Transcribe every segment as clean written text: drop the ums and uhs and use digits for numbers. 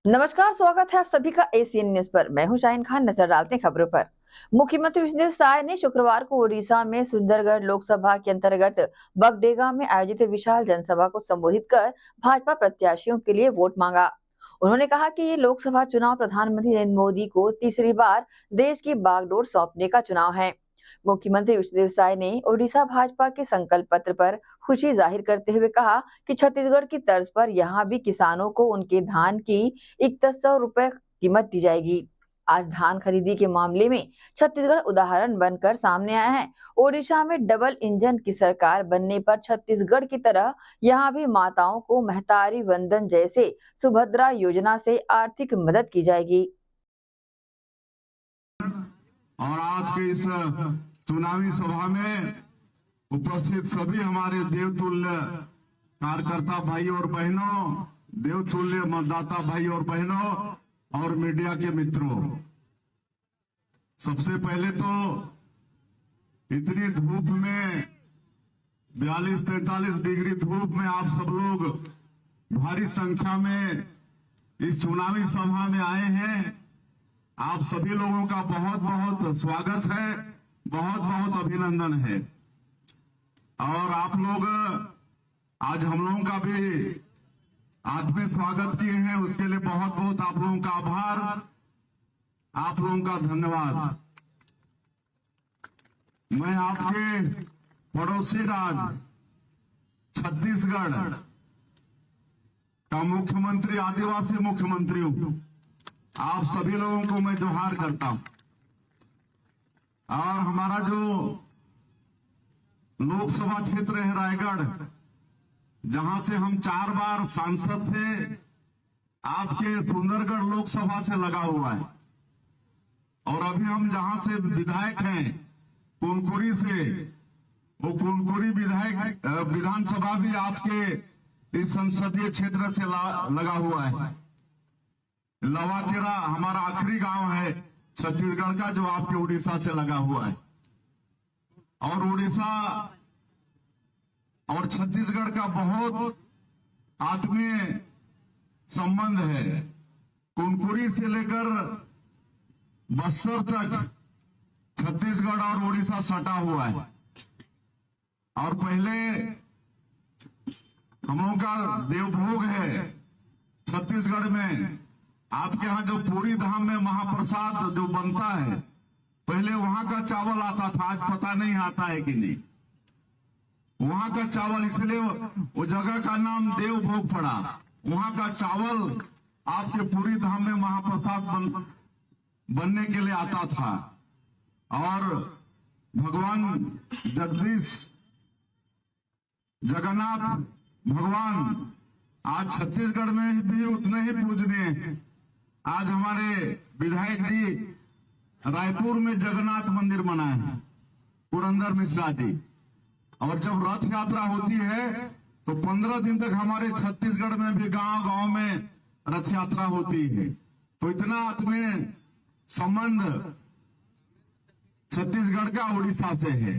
नमस्कार, स्वागत है आप सभी का एसीएन न्यूज पर। मैं हूं शाहीन खान। नजर डालते हैं खबरों पर। मुख्यमंत्री विष्णुदेव साय ने शुक्रवार को ओडिशा में सुंदरगढ़ लोकसभा के अंतर्गत बगडेगा में आयोजित विशाल जनसभा को संबोधित कर भाजपा प्रत्याशियों के लिए वोट मांगा। उन्होंने कहा कि ये लोकसभा चुनाव प्रधानमंत्री नरेंद्र मोदी को तीसरी बार देश की बागडोर सौंपने का चुनाव है। मुख्यमंत्री विष्णुदेव साय ने ओडिशा भाजपा के संकल्प पत्र पर खुशी जाहिर करते हुए कहा कि छत्तीसगढ़ की तर्ज पर यहाँ भी किसानों को उनके धान की 2100 रुपए कीमत दी जाएगी। आज धान खरीदी के मामले में छत्तीसगढ़ उदाहरण बनकर सामने आया है। ओडिशा में डबल इंजन की सरकार बनने पर छत्तीसगढ़ की तरह यहाँ भी माताओं को महतारी वंदन जैसे सुभद्रा योजना से आर्थिक मदद की जाएगी। और आज के इस चुनावी सभा में उपस्थित सभी हमारे देवतुल्य कार्यकर्ता भाई और बहनों, देवतुल्य मतदाता भाई और बहनों और मीडिया के मित्रों, सबसे पहले तो इतनी धूप में 42-43 डिग्री धूप में आप सब लोग भारी संख्या में इस चुनावी सभा में आए हैं। आप सभी लोगों का बहुत बहुत स्वागत है, बहुत बहुत अभिनंदन है। और आप लोग आज हम लोगों का भी आत्मीय स्वागत किए हैं, उसके लिए बहुत बहुत आप लोगों का आभार, आप लोगों का धन्यवाद। मैं आपके पड़ोसी राज्य छत्तीसगढ़ का मुख्यमंत्री, आदिवासी मुख्यमंत्री हूं। आप सभी लोगों को मैं जोहार करता हूं। और हमारा जो लोकसभा क्षेत्र है रायगढ़, जहां से हम 4 बार सांसद थे, आपके सुंदरगढ़ लोकसभा से लगा हुआ है। और अभी हम जहां से विधायक हैं, कुनकुरी से, वो कुनकुरी विधायक विधानसभा भी आपके इस संसदीय क्षेत्र से लगा हुआ है। लवाकेरा हमारा आखिरी गांव है छत्तीसगढ़ का, जो आपके उड़ीसा से लगा हुआ है। और उड़ीसा और छत्तीसगढ़ का बहुत आत्मीय संबंध है। कुनकुरी से लेकर बस्तर तक छत्तीसगढ़ और उड़ीसा सटा हुआ है। और पहले हम लोगों का देवभोग है छत्तीसगढ़ में। आपके यहाँ जो पूरी धाम में महाप्रसाद जो बनता है, पहले वहां का चावल आता था, आज पता नहीं आता है कि नहीं। वहां का चावल, इसलिए वो जगह का नाम देवभोग पड़ा। वहां का चावल आपके पूरी धाम में महाप्रसाद बनने के लिए आता था। और भगवान जगन्नाथ भगवान आज छत्तीसगढ़ में भी उतने ही पूजनीय हैं। आज हमारे विधायक जी रायपुर में जगन्नाथ मंदिर बनाए हैं, पुरंदर मिश्रा जी। और जब रथ यात्रा होती है तो 15 दिन तक हमारे छत्तीसगढ़ में भी गांव गांव में रथ यात्रा होती है। तो इतना आत्मीय संबंध छत्तीसगढ़ का उड़ीसा से है।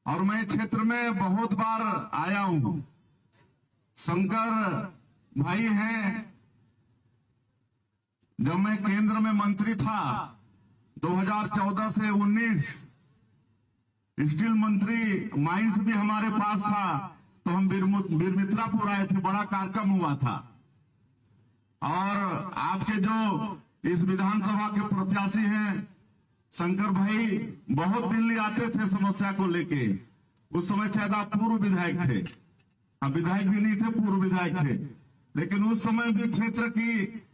और मैं क्षेत्र में बहुत बार आया हूं। शंकर भाई हैं, जब मैं केंद्र में मंत्री था 2014 से 19, स्टील मंत्री माइंस भी हमारे पास था, तो हम बिरमित्रापुर आए थे, बड़ा कार्यक्रम हुआ था। और आपके जो इस विधानसभा के प्रत्याशी हैं शंकर भाई, बहुत दिल्ली आते थे समस्या को लेके। उस समय शायद आप पूर्व विधायक थे, अब विधायक भी नहीं थे, पूर्व विधायक थे। लेकिन उस समय भी क्षेत्र की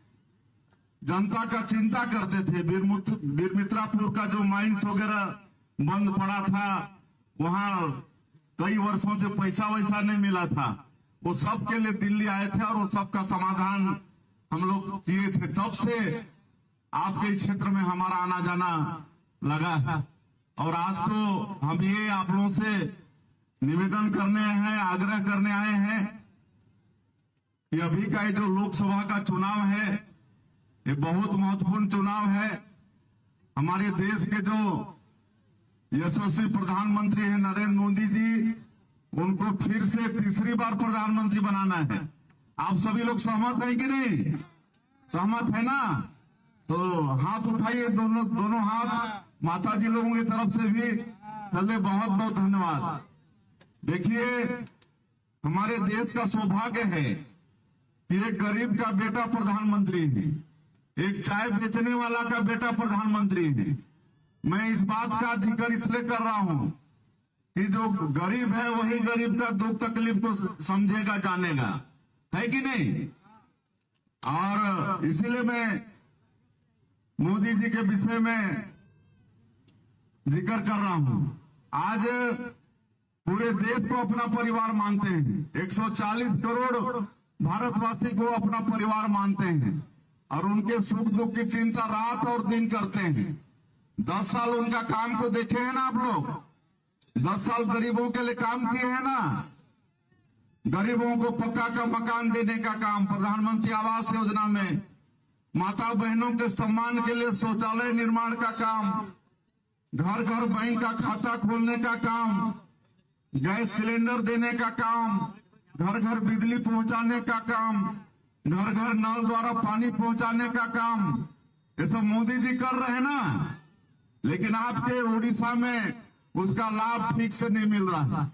जनता का चिंता करते थे। बिरमित्रापुर का जो माइंस वगैरह बंद पड़ा था, वहां कई वर्षों से पैसा वैसा नहीं मिला था, वो सब के लिए दिल्ली आए थे और वो सबका समाधान हम लोग किए थे। तब से आपके क्षेत्र में हमारा आना जाना लगा है। और आज तो हम ये आप लोगों से निवेदन करने हैं, आग्रह करने आए हैं कि अभी का ये जो लोकसभा का चुनाव है, ये बहुत महत्वपूर्ण चुनाव है। हमारे देश के जो यशस्वी प्रधानमंत्री हैं नरेंद्र मोदी जी, उनको फिर से तीसरी बार प्रधानमंत्री बनाना है। आप सभी लोग सहमत हैं कि नहीं? सहमत है ना? तो हाथ उठाइए, दोनों हाथ माता जी लोगों की तरफ से भी। चलिए, बहुत बहुत धन्यवाद। देखिए, हमारे देश का सौभाग्य है कि एक गरीब का बेटा प्रधानमंत्री है, एक चाय बेचने वाला का बेटा प्रधानमंत्री है। मैं इस बात का जिक्र इसलिए कर रहा हूं कि जो गरीब है वही गरीब का दुख तकलीफ को समझेगा, जानेगा, है कि नहीं? और इसीलिए मैं मोदी जी के विषय में जिक्र कर रहा हूं। आज पूरे देश को अपना परिवार मानते हैं, 140 करोड़ भारतवासी को अपना परिवार मानते हैं और उनके सुख दुख की चिंता रात और दिन करते हैं। 10 साल उनका काम को देखे हैं ना आप लोग? 10 साल गरीबों के लिए काम किए हैं ना? गरीबों को पक्का का मकान देने का काम, प्रधानमंत्री आवास योजना में माता बहनों के सम्मान के लिए शौचालय निर्माण का काम, घर घर बैंक का खाता खोलने का काम, गैस सिलेंडर देने का काम, घर घर बिजली पहुंचाने का काम, घर घर नल द्वारा पानी पहुंचाने का काम, ये सब मोदी जी कर रहे हैं ना। लेकिन आपके उड़ीसा में उसका लाभ ठीक से नहीं मिल रहा है।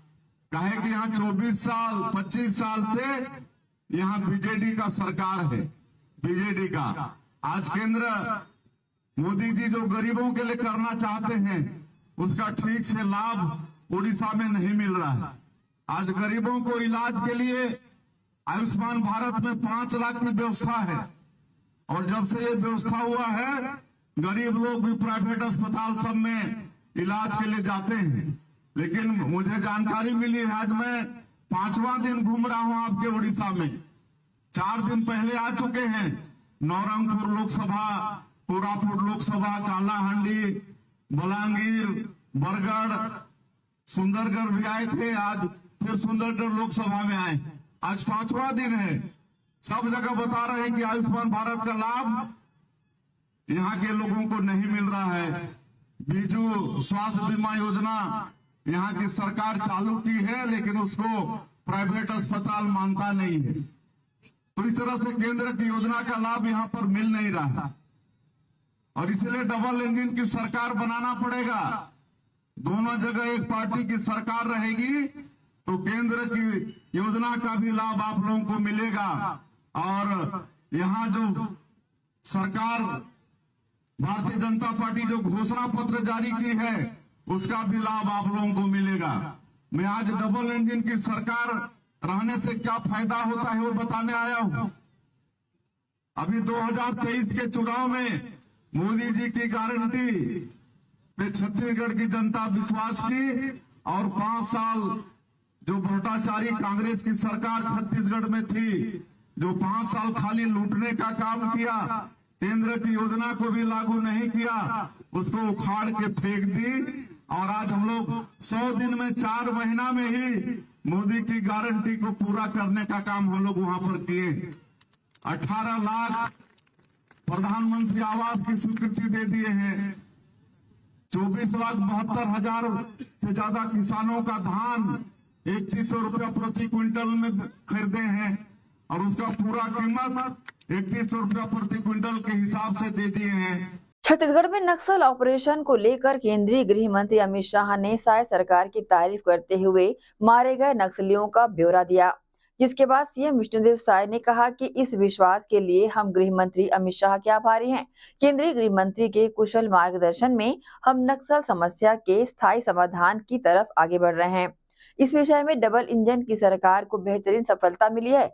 कहे कि यहाँ 24 साल 25 साल से यहाँ बीजेडी का सरकार है, बीजेडी का। आज केंद्र मोदी जी जो गरीबों के लिए करना चाहते हैं उसका ठीक से लाभ उड़ीसा में नहीं मिल रहा है। आज गरीबों को इलाज के लिए आयुष्मान भारत में 5 लाख की व्यवस्था है और जब से ये व्यवस्था हुआ है गरीब लोग भी प्राइवेट अस्पताल सब में इलाज के लिए जाते हैं। लेकिन मुझे जानकारी मिली है, आज मैं 5वां दिन घूम रहा हूं आपके उड़ीसा में। 4 दिन पहले आ चुके हैं, नौरंगपुर लोकसभा, कोरापुट लोकसभा, कालाहांडी, बलांगीर, बरगढ़, सुंदरगढ़ भी आए थे। आज फिर सुंदरगढ़ लोकसभा में आए। आज 5वां दिन है। सब जगह बता रहे हैं कि आयुष्मान भारत का लाभ यहाँ के लोगों को नहीं मिल रहा है। बीजू स्वास्थ्य बीमा योजना यहाँ की सरकार चालू की है लेकिन उसको प्राइवेट अस्पताल मानता नहीं है। तो इस तरह से केंद्र की योजना का लाभ यहाँ पर मिल नहीं रहा और इसलिए डबल इंजन की सरकार बनाना पड़ेगा। दोनों जगह एक पार्टी की सरकार रहेगी तो केंद्र की योजना का भी लाभ आप लोगों को मिलेगा और यहाँ जो सरकार भारतीय जनता पार्टी जो घोषणा पत्र जारी की है उसका भी लाभ आप लोगों को मिलेगा। मैं आज डबल इंजन की सरकार रहने से क्या फायदा होता है वो बताने आया हूं। अभी 2023 के चुनाव में मोदी जी की गारंटी पे छत्तीसगढ़ की जनता विश्वास की और 5 साल जो भ्रष्टाचारी कांग्रेस की सरकार छत्तीसगढ़ में थी, जो 5 साल खाली लूटने का काम किया, केंद्र की योजना को भी लागू नहीं किया, उसको उखाड़ के फेंक दी और आज हम लोग 100 दिन में 4 महीना में ही मोदी की गारंटी को पूरा करने का काम हम लोग वहां पर किए। 18 लाख प्रधानमंत्री आवास की स्वीकृति दे दिए हैं। 24,72,000 से ज्यादा किसानों का धान 3100 रुपया प्रति क्विंटल में खरीदे हैं और उसका पूरा कीमत 3100 रुपया प्रति क्विंटल के हिसाब से दे दिए हैं। छत्तीसगढ़ में नक्सल ऑपरेशन को लेकर केंद्रीय गृह मंत्री अमित शाह ने साय सरकार की तारीफ करते हुए मारे गए नक्सलियों का ब्यौरा दिया, जिसके बाद सीएम विष्णुदेव साय ने कहा कि इस विश्वास के लिए हम गृह मंत्री अमित शाह के आभारी हैं। केंद्रीय गृह मंत्री के कुशल मार्गदर्शन में हम नक्सल समस्या के स्थायी समाधान की तरफ आगे बढ़ रहे हैं। इस विषय में डबल इंजन की सरकार को बेहतरीन सफलता मिली है।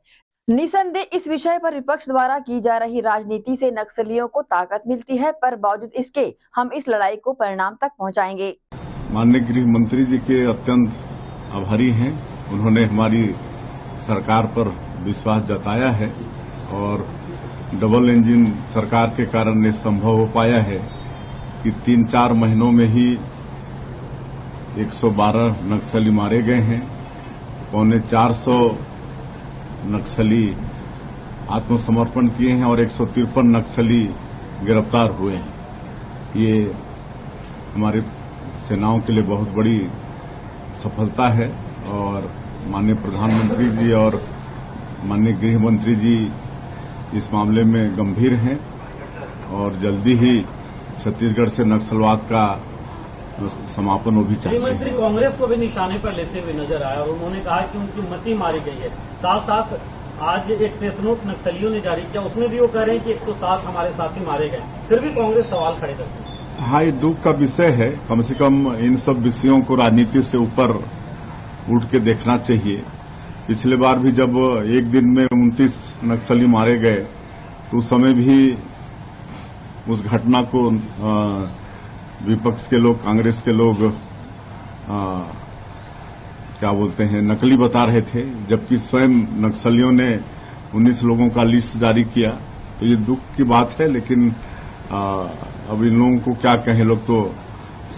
निसंदेह इस विषय पर विपक्ष द्वारा की जा रही राजनीति से नक्सलियों को ताकत मिलती है, पर बावजूद इसके हम इस लड़ाई को परिणाम तक पहुंचाएंगे। माननीय गृह मंत्री जी के अत्यंत आभारी हैं। उन्होंने हमारी सरकार पर विश्वास जताया है और डबल इंजन सरकार के कारण ये संभव हो पाया है कि 3-4 महीनों में ही 112 नक्सली मारे गए हैं। 450 नक्सली आत्मसमर्पण किए हैं और 153 नक्सली गिरफ्तार हुए हैं। ये हमारी सेनाओं के लिए बहुत बड़ी सफलता है और माननीय प्रधानमंत्री जी और माननीय गृह मंत्री जी इस मामले में गंभीर हैं और जल्दी ही छत्तीसगढ़ से नक्सलवाद का समापन वो भी चाहते हैं। मंत्री कांग्रेस को भी निशाने पर लेते हुए नजर आया और उन्होंने कहा कि उनकी मती मारी गई है। साथ साथ आज एक प्रेस नोट नक्सलियों ने जारी किया, उसमें भी वो कह रहे हैं कि 107 हमारे साथी मारे गए, फिर भी कांग्रेस सवाल खड़े करती है। हाँ, ये दुख का विषय है। कम से कम इन सब विषयों को राजनीति से ऊपर उठ के देखना चाहिए। पिछले बार भी जब एक दिन में 29 नक्सली मारे गए तो उस समय भी उस घटना को विपक्ष के लोग, कांग्रेस के लोग क्या बोलते हैं, नकली बता रहे थे, जबकि स्वयं नक्सलियों ने 19 लोगों का लिस्ट जारी किया। तो ये दुख की बात है, लेकिन अब इन लोगों को क्या कहें, लोग तो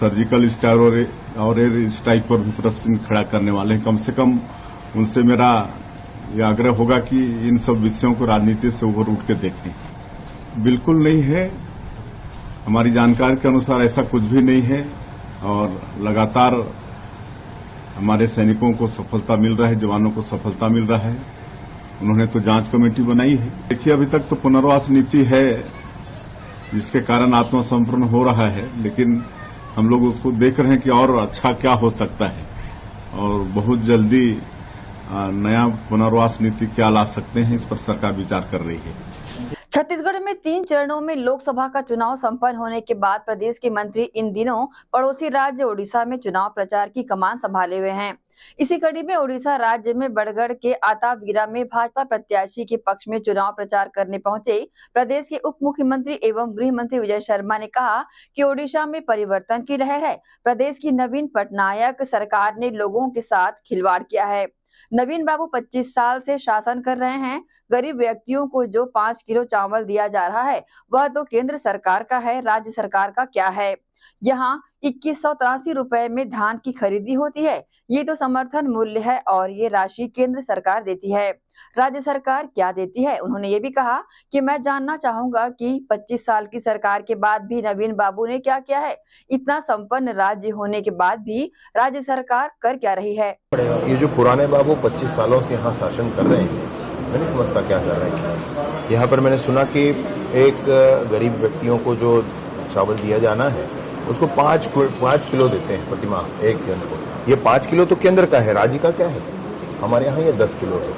सर्जिकल स्ट्राइक और एयर स्ट्राइक पर भी प्रश्न खड़ा करने वाले हैं। कम से कम उनसे मेरा यह आग्रह होगा कि इन सब विषयों को राजनीति से ऊपर उठ के देखें। बिल्कुल नहीं है, हमारी जानकारी के अनुसार ऐसा कुछ भी नहीं है और लगातार हमारे सैनिकों को सफलता मिल रहा है, जवानों को सफलता मिल रहा है। उन्होंने तो जांच कमेटी बनाई है। देखिए, अभी तक तो पुनर्वास नीति है जिसके कारण आत्मसमर्पण हो रहा है, लेकिन हम लोग उसको देख रहे हैं कि और अच्छा क्या हो सकता है और बहुत जल्दी नया पुनर्वास नीति क्या ला सकते हैं, इस पर सरकार विचार कर रही है। छत्तीसगढ़ में 3 चरणों में लोकसभा का चुनाव संपन्न होने के बाद प्रदेश के मंत्री इन दिनों पड़ोसी राज्य ओडिशा में चुनाव प्रचार की कमान संभाले हुए हैं। इसी कड़ी में ओडिशा राज्य में बड़गढ़ के आतावीरा में भाजपा प्रत्याशी के पक्ष में चुनाव प्रचार करने पहुंचे प्रदेश के उप मुख्यमंत्री एवं गृह मंत्री विजय शर्मा ने कहा कि ओडिशा में परिवर्तन की लहर है। प्रदेश की नवीन पटनायक सरकार ने लोगों के साथ खिलवाड़ किया है। नवीन बाबू 25 साल से शासन कर रहे हैं। गरीब व्यक्तियों को जो 5 किलो चावल दिया जा रहा है वह तो केंद्र सरकार का है, राज्य सरकार का क्या है। यहाँ 2183 रुपए में धान की खरीदी होती है। ये तो समर्थन मूल्य है और ये राशि केंद्र सरकार देती है, राज्य सरकार क्या देती है। उन्होंने ये भी कहा कि मैं जानना चाहूंगा कि 25 साल की सरकार के बाद भी नवीन बाबू ने क्या किया है। इतना संपन्न राज्य होने के बाद भी राज्य सरकार कर क्या रही है। ये जो पुराने बाबू 25 सालों से यहाँ शासन कर रहे हैं, मैं नहीं समझता क्या कर रहे हैं। यहाँ पर मैंने सुना कि एक गरीब व्यक्तियों को जो चावल दिया जाना है उसको 5 किलो देते हैं प्रति माह एक जन को। ये 5 किलो तो केंद्र का है, राज्य का क्या है। हमारे यहाँ ये 10 किलो है,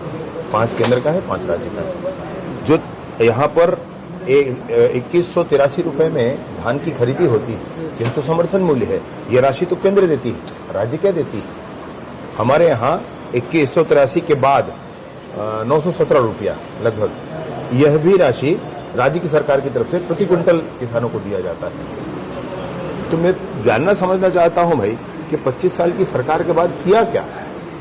5 केंद्र का है, 5 राज्य का है। जो यहाँ पर 2183 रुपए में धान की खरीदी होती है, यह तो समर्थन मूल्य है। ये राशि तो केंद्र देती है, राज्य क्या देती है। हमारे यहाँ 2183 के बाद 917 रुपया लगभग, यह भी राशि राज्य की सरकार की तरफ से प्रति क्विंटल किसानों को दिया जाता है। तो मैं जानना समझना चाहता हूं भाई कि 25 साल की सरकार के बाद किया क्या।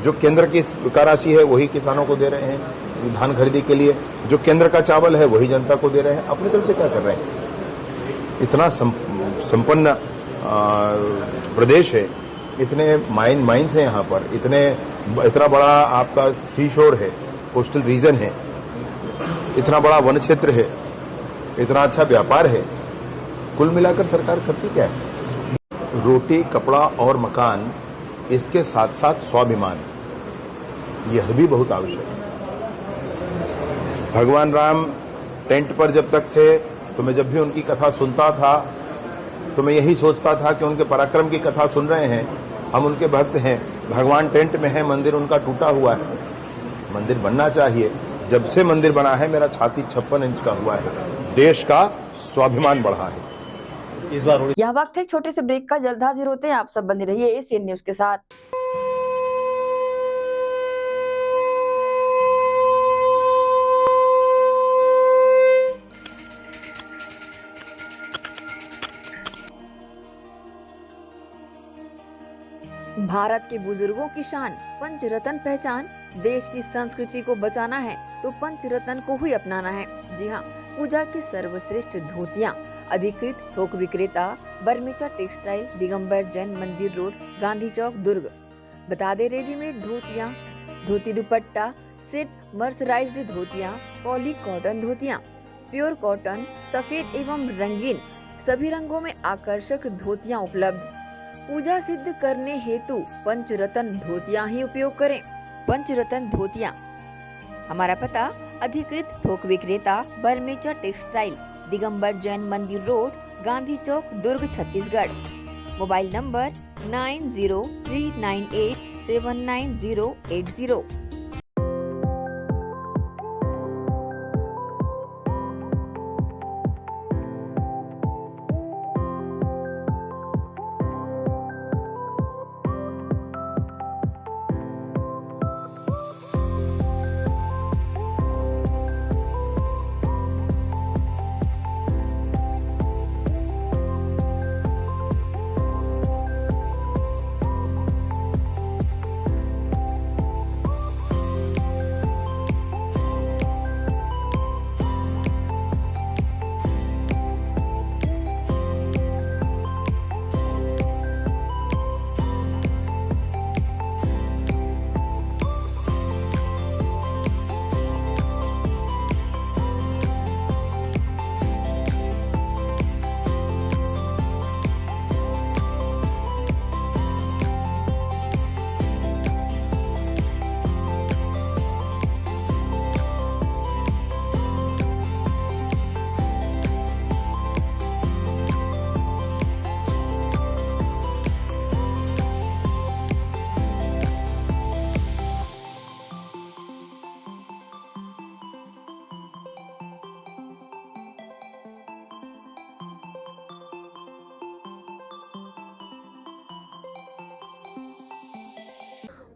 जो केंद्र की राशि है वही किसानों को दे रहे हैं धान खरीदी के लिए, जो केंद्र का चावल है वही जनता को दे रहे हैं। अपनी तरफ से क्या कर रहे हैं। इतना संपन्न प्रदेश है, इतने माइंस हैं यहाँ पर, इतना बड़ा आपका सी शोर है, कोस्टल रीजन है, इतना बड़ा वन क्षेत्र है, इतना अच्छा व्यापार है। कुल मिलाकर सरकार करती क्या है। रोटी, कपड़ा और मकान, इसके साथ साथ स्वाभिमान, यह भी बहुत आवश्यक है। भगवान राम टेंट पर जब तक थे तो मैं जब भी उनकी कथा सुनता था तो मैं यही सोचता था कि उनके पराक्रम की कथा सुन रहे हैं, हम उनके भक्त हैं। भगवान टेंट में है, मंदिर उनका टूटा हुआ है। मंदिर बनना चाहिए। जब से मंदिर बना है मेरा छाती 56 इंच का हुआ है। देश का स्वाभिमान बढ़ा है। इस बार यह वक्त है छोटे से ब्रेक का। जल्द हाजिर होते हैं, आप सब बने रहिए एसीएन न्यूज के साथ। भारत के बुजुर्गों की शान, पंचरत्न पहचान। देश की संस्कृति को बचाना है तो पंचरत्न को ही अपनाना है। जी हाँ, पूजा की सर्वश्रेष्ठ धोतियाँ। अधिकृत थोक विक्रेता बर्मेचा टेक्सटाइल, दिगंबर जैन मंदिर रोड, गांधी चौक, दुर्ग। बता दे रेडीमेड धोतियाँ, धोती दुपट्टा सेट, मर्सराइज्ड धोतियाँ, पॉली कॉटन धोतियाँ, प्योर कॉटन, सफेद एवं रंगीन सभी रंगों में आकर्षक धोतियाँ उपलब्ध। पूजा सिद्ध करने हेतु पंचरत्न धोतियाँ ही उपयोग करें। पंचरत्न धोतियाँ, हमारा पता अधिकृत थोक विक्रेता Barmecha textile, Digambar Jain Mandir road, Gandhi Chowk, Durg, Chhattisgarh. Mobile number 9039879080।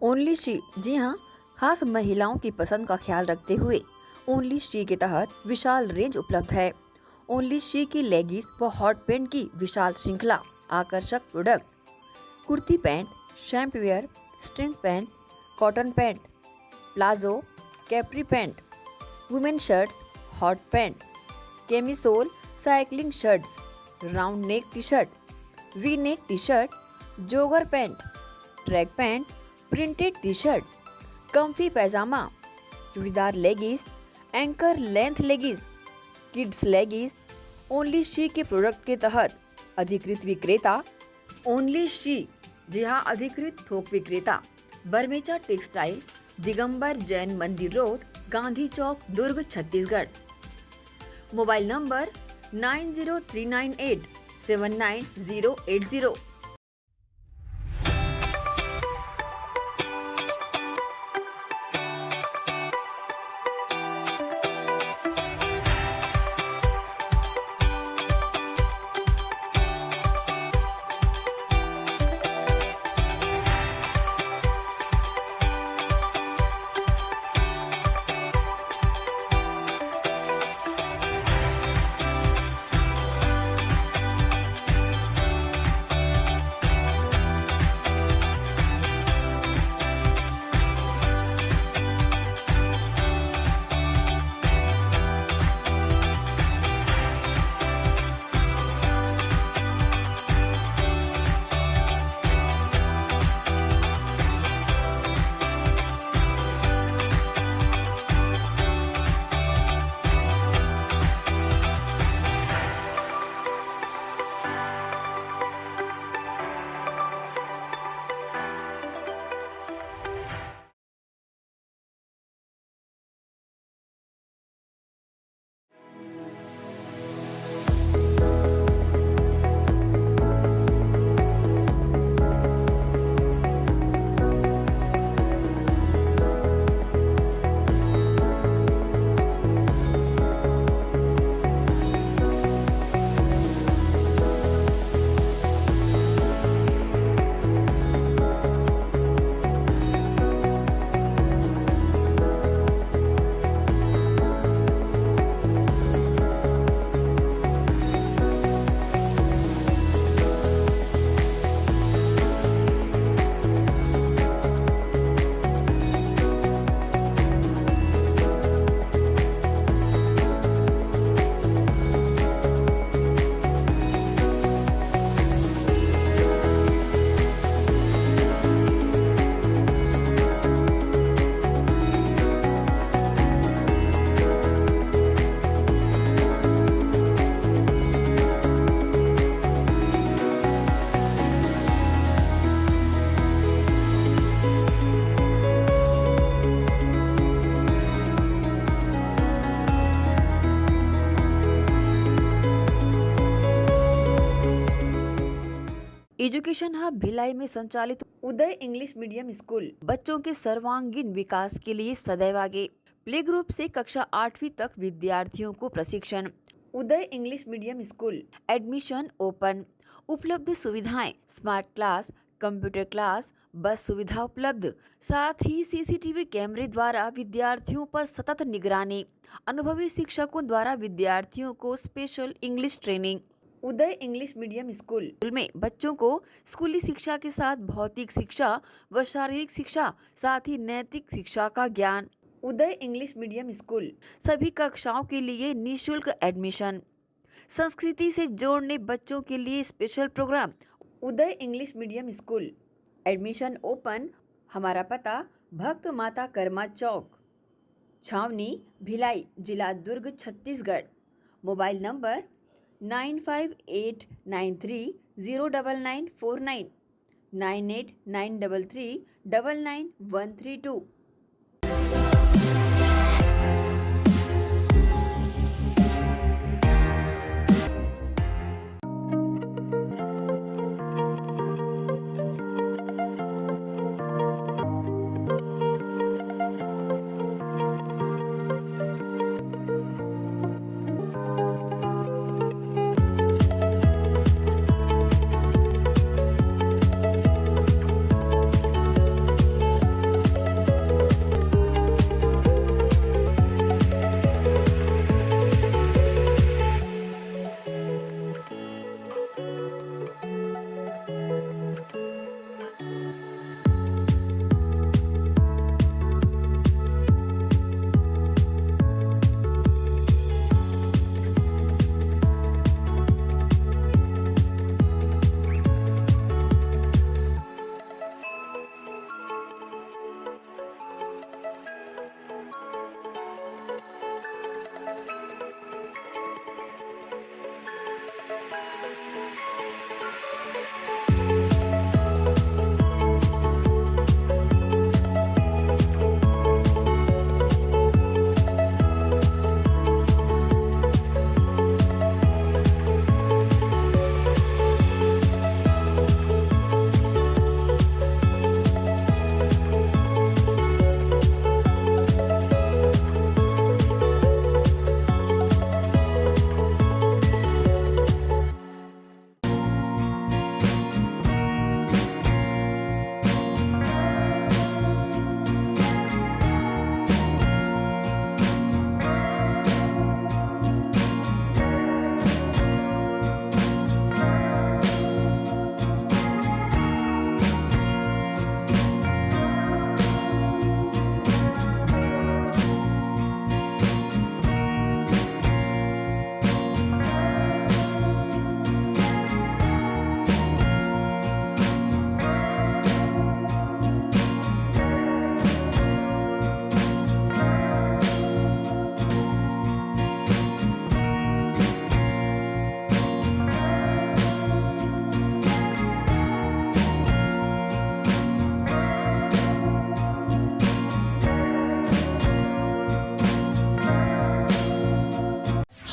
Only she, जी हाँ, खास महिलाओं की पसंद का ख्याल रखते हुए ओनली शी के तहत विशाल रेंज उपलब्ध है। ओनली शी की लेगिस व हॉट पैंट की विशाल श्रृंखला, आकर्षक प्रोडक्ट, कुर्ती पैंट, शैम्प wear, string pant, cotton pant, palazzo, capri pant, women shirts, hot pant, camisole, cycling shirts, round neck T shirt, V neck T shirt, jogger pant, track pant, printed T shirt, comfy pyjama, churidar leggings, ankle length leggings, kids leggings. Only she के product के तहत अधिकृत विक्रेता only she, जी हाँ, अधिकृत थोक विक्रेता Barmecha textile, Digambar Jain Mandir road, Gandhi Chowk, Durg, Chhattisgarh. Mobile number 9039879080। Education hub Bhilai में संचालित उदय इंग्लिश मीडियम स्कूल बच्चों के सर्वांगीण विकास के लिए सदैव आगे। प्ले ग्रुप से कक्षा 8वीं तक विद्यार्थियों को प्रशिक्षण। Uday English medium school admission open. उपलब्ध सुविधाएं स्मार्ट क्लास, कंप्यूटर क्लास, बस सुविधा उपलब्ध, साथ ही सीसीटीवी कैमरे द्वारा विद्यार्थियों पर सतत निगरानी। अनुभवी शिक्षकों द्वारा विद्यार्थियों को स्पेशल इंग्लिश ट्रेनिंग। उदय इंग्लिश मीडियम स्कूल में बच्चों को स्कूली शिक्षा के साथ भौतिक शिक्षा व शारीरिक शिक्षा, साथ ही नैतिक शिक्षा का ज्ञान। उदय इंग्लिश मीडियम स्कूल सभी कक्षाओं के लिए निःशुल्क एडमिशन। संस्कृति से जोड़ने बच्चों के लिए special programme. Uday English medium school admission open. हमारा पता भक्त माता कर्मा चौक, छावनी, भिलाई, जिला Durg, Chhattisgarh. Mobile number 9589309949, 9893399132।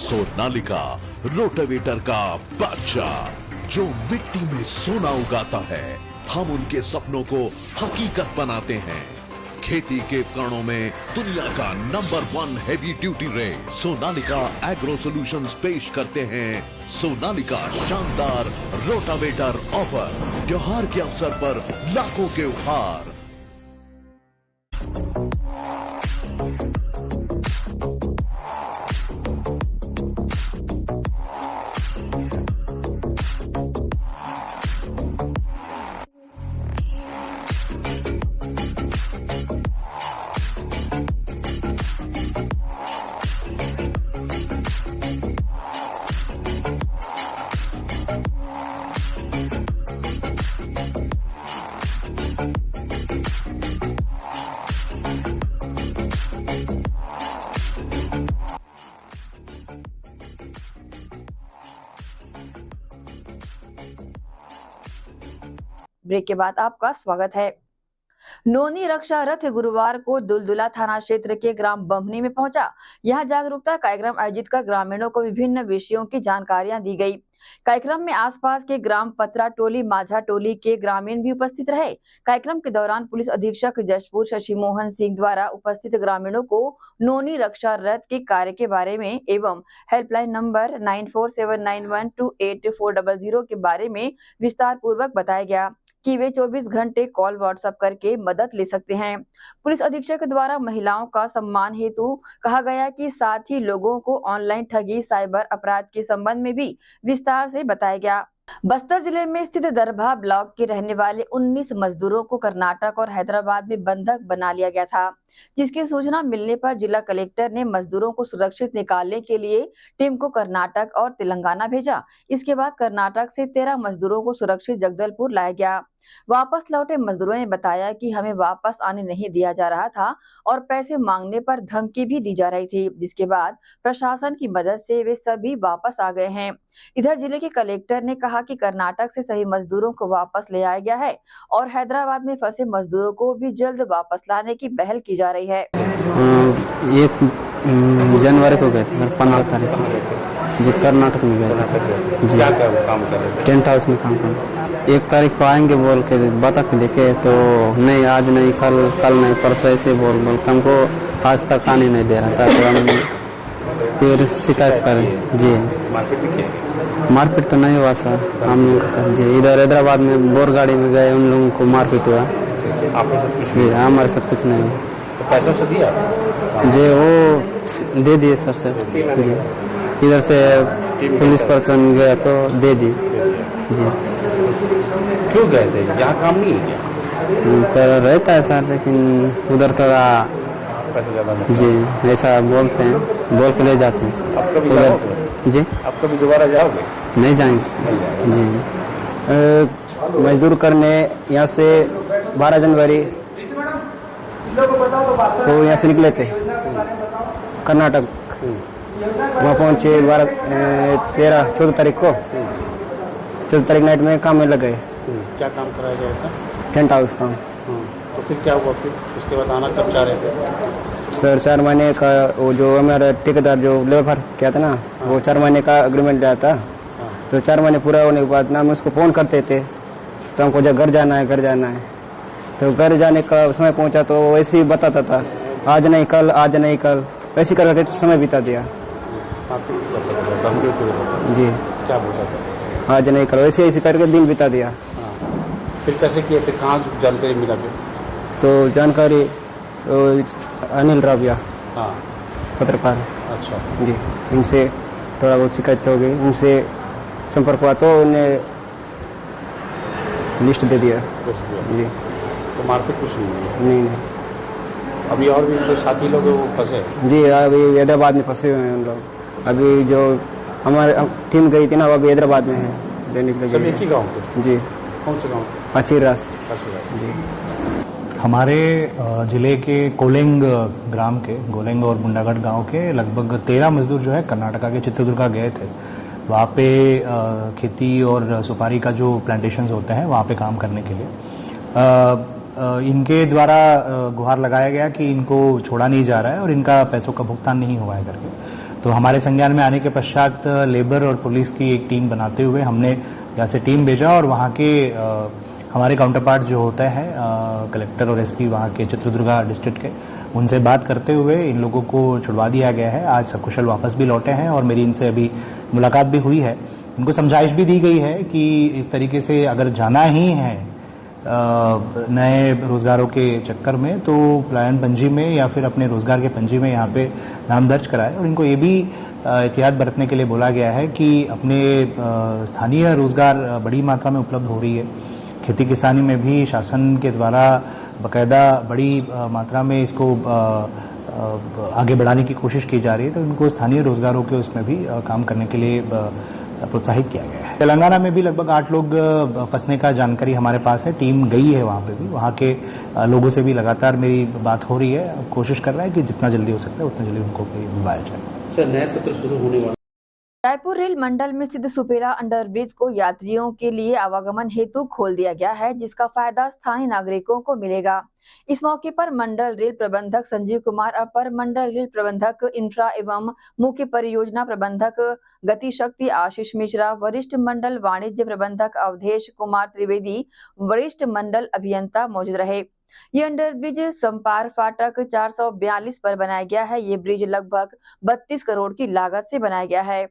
Sonalika rotavator का बादशाह जो मिट्टी में सोना उगाता है। हम उनके सपनों को हकीकत बनाते हैं। खेती के उपकरणों में दुनिया का number 1 heavy duty rate Sonalika agro solutions पेश करते हैं सोनालिका शानदार रोटावेटर ऑफर। त्योहार के अवसर पर लाखों के उपहार। ब्रेक के बाद आपका स्वागत है। नोनी रक्षा रथ गुरुवार को दुलदुला थाना क्षेत्र के ग्राम बम्हनी में पहुंचा। यहां जागरूकता कार्यक्रम आयोजित कर ग्रामीणों को विभिन्न विषयों की जानकारियां दी गई। कार्यक्रम में आसपास के ग्राम पतरा टोली, माझा टोली के ग्रामीण भी उपस्थित रहे। कार्यक्रम के दौरान पुलिस अधीक्षक जशपुर शशि मोहन सिंह द्वारा उपस्थित ग्रामीणों को नोनी रक्षा रथ के कार्य के बारे में एवं हेल्पलाइन नंबर 9479128400 के बारे में विस्तार पूर्वक बताया गया कि वे 24 घंटे कॉल व्हाट्सएप करके मदद ले सकते हैं। पुलिस अधीक्षक द्वारा महिलाओं का सम्मान हेतु कहा गया कि साथ ही लोगों को ऑनलाइन ठगी, साइबर अपराध के संबंध में भी विस्तार से बताया गया। बस्तर जिले में स्थित दरभा ब्लॉक के रहने वाले 19 मजदूरों को कर्नाटक और हैदराबाद में बंधक बना लिया गया था, जिसकी सूचना मिलने पर जिला कलेक्टर ने मजदूरों को सुरक्षित निकालने के लिए टीम को कर्नाटक और तेलंगाना भेजा। इसके बाद कर्नाटक से 13 मजदूरों को सुरक्षित जगदलपुर लाया गया। वापस लौटे मजदूरों ने बताया कि हमें वापस आने नहीं दिया जा रहा था और पैसे मांगने पर धमकी भी दी जा रही थी, जिसके बाद प्रशासन की मदद से वे सभी वापस आ गए हैं। इधर जिले के कलेक्टर ने कहा कि कर्नाटक से सही मजदूरों को वापस ले आया गया है और हैदराबाद में फंसे मजदूरों को भी जल्द वापस लाने की पहल की जा रही है। 1 जनवरी को गए थे सर, 15 तारीख को जी कर्नाटक में गए थे। क्या क्या काम कर रहे थे? टेंट हाउस में काम कर 1 तारीख को आएंगे बोल के बता के देखे तो नहीं, आज नहीं, कल नहीं, परसों ऐसे बोल हमको आज तक आने नहीं दे रहा था। तो हम फिर शिकायत करें जी। मारपीट तो नहीं हुआ सर, हम लोग सर जी इधर हैदराबाद में बोरगाड़ी में गए, उन लोगों को मारपीट हुआ। आपके साथ कुछ जी हमारे साथ कुछ नहीं। तो पैसा से दिया जी वो दे दिए सर जी। इधर से पुलिस पर्सन गया तो दे दिए जी। क्यों गए थे? यहाँ काम नहीं है क्या? तो रहता है सर, लेकिन उधर थोड़ा पैसा ज्यादा जी ऐसा बोलते हैं, बोल के ले जाते हैं सर। आप कभी उधर जाओगे? जी आप कभी दोबारा जाओगे? नहीं जाएंगे सर जी। मजदूर करने यहाँ से 12 जनवरी को यहाँ से निकले थे कर्नाटक। वहाँ पहुँचे 14 तारीख को। 14 तारीख नाइट में काम में लग गए। क्या काम कराया गया था? टेंट हाउस काम। तो फिर क्या हुआ? फिर उसके बाद आना कब चाह रहे थे? सर 4 महीने का वो जो हमारा ठेकेदार जो लेबर किया था ना, वो 4 महीने का एग्रीमेंट लिया था। तो 4 महीने पूरा होने के बाद ना हम उसको फ़ोन करते थे तो हमको जब घर जाना है, घर जाना है। तो घर जाने का समय पहुंचा तो वैसे ही बताता था, आज नहीं कल, आज नहीं कल, वैसे करके समय बिता दिया जी। क्या बोलता था? आज नहीं कल, वैसे ऐसे करके दिन बिता दिया। फिर कैसे किए? फिर कहाँ जानकारी मिला? फिर तो जानकारी अनिल राबिया हाँ पत्रकार अच्छा जी, इनसे थोड़ा बहुत शिकायत हो गई, उनसे संपर्क हुआ तो उन्हें लिस्ट दे दिया कुछ दिया। जी। तो मारपीट कुछ नहीं हुआ? नहीं अभी और भी जो साथी लोग हैं वो फंसे हैं? जी, अभी हैदराबाद में फंसे हुए हैं उन लोग। अभी जो हमारे टीम गई थी ना, वो अभी हैदराबाद में है लेने के सब एक ही लिए। गाँव के? जी, कौन से गाँव? अचीरास जी। हमारे जिले के कोलेंग ग्राम के गोलेंग और मुंडागढ़ गांव के लगभग 13 मजदूर जो है कर्नाटका के चित्रदुर्गा गए थे। वहाँ पे खेती और सुपारी का जो प्लांटेशंस होते हैं वहाँ पे काम करने के लिए इनके द्वारा गुहार लगाया गया कि इनको छोड़ा नहीं जा रहा है और इनका पैसों का भुगतान नहीं हुआ है करके। तो हमारे संज्ञान में आने के पश्चात लेबर और पुलिस की एक टीम बनाते हुए हमने यहाँ से टीम भेजा और वहाँ के हमारे काउंटर पार्ट जो होते हैं कलेक्टर और एसपी वहाँ के चित्रदुर्गा डिस्ट्रिक्ट के, उनसे बात करते हुए इन लोगों को छुड़वा दिया गया है। आज सकुशल वापस भी लौटे हैं और मेरी इनसे अभी मुलाकात भी हुई है। इनको समझाइश भी दी गई है कि इस तरीके से अगर जाना ही है नए रोजगारों के चक्कर में तो पलायन पंजी में या फिर अपने रोजगार के पंजी में यहाँ पे नाम दर्ज कराए। और इनको ये भी एहतियात बरतने के लिए बोला गया है कि अपने स्थानीय रोजगार बड़ी मात्रा में उपलब्ध हो रही है। खेती किसानी में भी शासन के द्वारा बाकायदा बड़ी मात्रा में इसको आगे बढ़ाने की कोशिश की जा रही है, तो इनको स्थानीय रोजगारों के उसमें भी काम करने के लिए प्रोत्साहित किया गया है। तेलंगाना में भी लगभग 8 लोग फंसने का जानकारी हमारे पास है। टीम गई है वहाँ पे भी, वहाँ के लोगों से भी लगातार मेरी बात हो रही है। कोशिश कर रहा है कि जितना जल्दी हो सकता है उतना जल्दी उनको बुलाया जाए। सर, नया सत्र शुरू होने वाला रायपुर रेल मंडल में स्थित सुपेला अंडरब्रिज को यात्रियों के लिए आवागमन हेतु खोल दिया गया है, जिसका फायदा स्थानीय नागरिकों को मिलेगा। इस मौके पर मंडल रेल प्रबंधक संजीव कुमार, अपर मंडल रेल प्रबंधक इंफ्रा एवं मुख्य परियोजना प्रबंधक गति शक्ति आशीष मिश्रा, वरिष्ठ मंडल वाणिज्य प्रबंधक अवधेश कुमार त्रिवेदी, वरिष्ठ मंडल अभियंता मौजूद रहे। ये अंडरब्रिज समपार फाटक 442 पर बनाया गया है। ये ब्रिज लगभग 32 करोड़ की लागत से बनाया गया है।